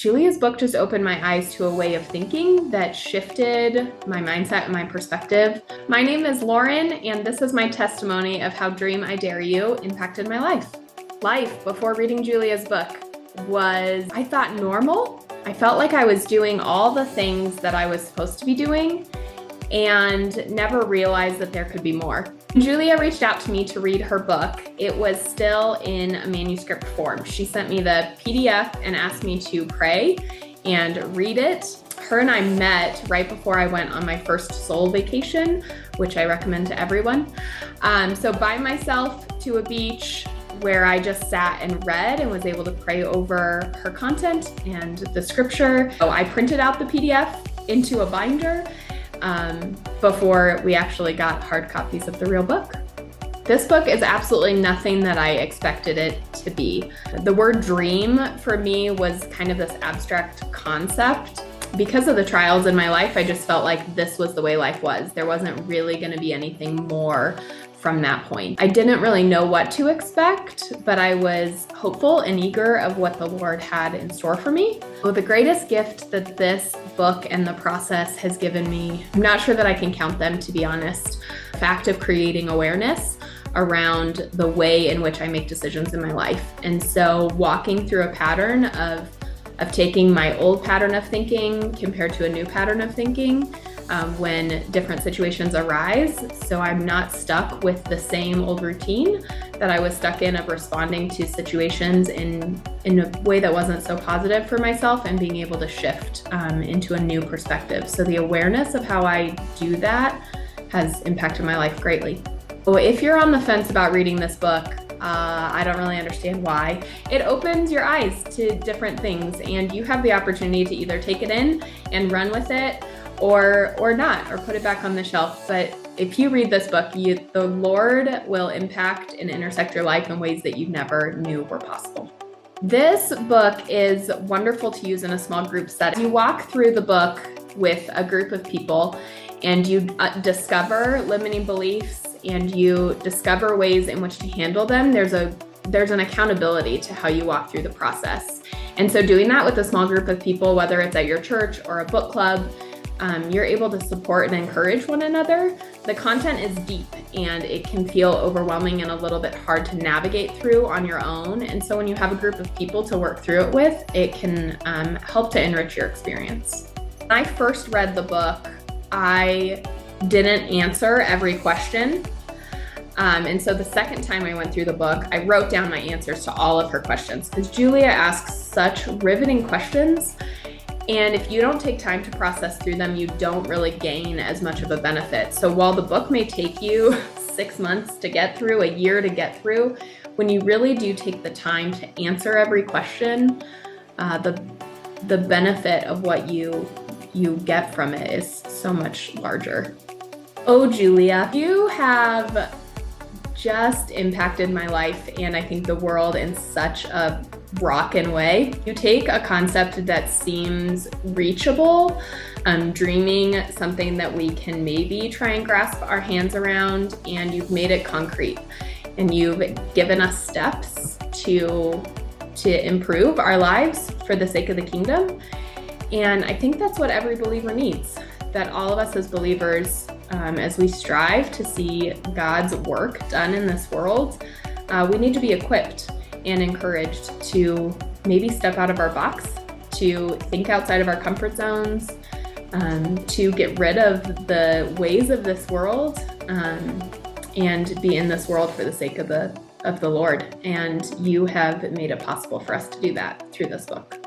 Julia's book just opened my eyes to a way of thinking that shifted my mindset and my perspective. My name is Lauren, and this is my testimony of how Dream I Dare You impacted my life. Life before reading Julia's book was, I thought, normal. I felt like I was doing all the things that I was supposed to be doing and never realized that there could be more. When Julia reached out to me to read her book, it was still in a manuscript form. She sent me the PDF and asked me to pray and read it. Her and I met right before I went on my first soul vacation, which I recommend to everyone. So by myself to a beach where I just sat and read and was able to pray over her content and the scripture. So I printed out the PDF into a binder before we actually got hard copies of the real book. This book is absolutely nothing that I expected it to be. The word dream for me was kind of this abstract concept. Because of the trials in my life, I just felt like this was the way life was. There wasn't really going to be anything more from that point. I didn't really know what to expect, but I was hopeful and eager of what the Lord had in store for me. Well, the greatest gift that this book and the process has given me, I'm not sure that I can count them, to be honest. The fact of creating awareness around the way in which I make decisions in my life. And so walking through a pattern of taking my old pattern of thinking compared to a new pattern of thinking when different situations arise. So I'm not stuck with the same old routine that I was stuck in of responding to situations in a way that wasn't so positive for myself, and being able to shift into a new perspective. So the awareness of how I do that has impacted my life greatly. So if you're on the fence about reading this book, I don't really understand why. It opens your eyes to different things, and you have the opportunity to either take it in and run with it or not, or put it back on the shelf. But if you read this book, the Lord will impact and intersect your life in ways that you never knew were possible. This book is wonderful to use in a small group setting. You walk through the book with a group of people and you discover limiting beliefs, and you discover ways in which to handle them. There's an accountability to how you walk through the process. And so doing that with a small group of people, whether it's at your church or a book club, you're able to support and encourage one another. The content is deep and it can feel overwhelming and a little bit hard to navigate through on your own. And so when you have a group of people to work through it with, it can help to enrich your experience. When I first read the book, I didn't answer every question. And so the second time I went through the book, I wrote down my answers to all of her questions, because Julia asks such riveting questions. And if you don't take time to process through them, you don't really gain as much of a benefit. So while the book may take you 6 months to get through, a year to get through, when you really do take the time to answer every question, the benefit of what you get from it is so much larger. Oh, Julia, you have just impacted my life and I think the world in such a Brokken way. You take a concept that seems reachable, dreaming something that we can maybe try and grasp our hands around, and you've made it concrete. And you've given us steps to improve our lives for the sake of the kingdom. And I think that's what every believer needs, that all of us as believers, as we strive to see God's work done in this world, we need to be equipped and encouraged to maybe step out of our box, to think outside of our comfort zones, to get rid of the ways of this world, and be in this world for the sake of the Lord. And you have made it possible for us to do that through this book.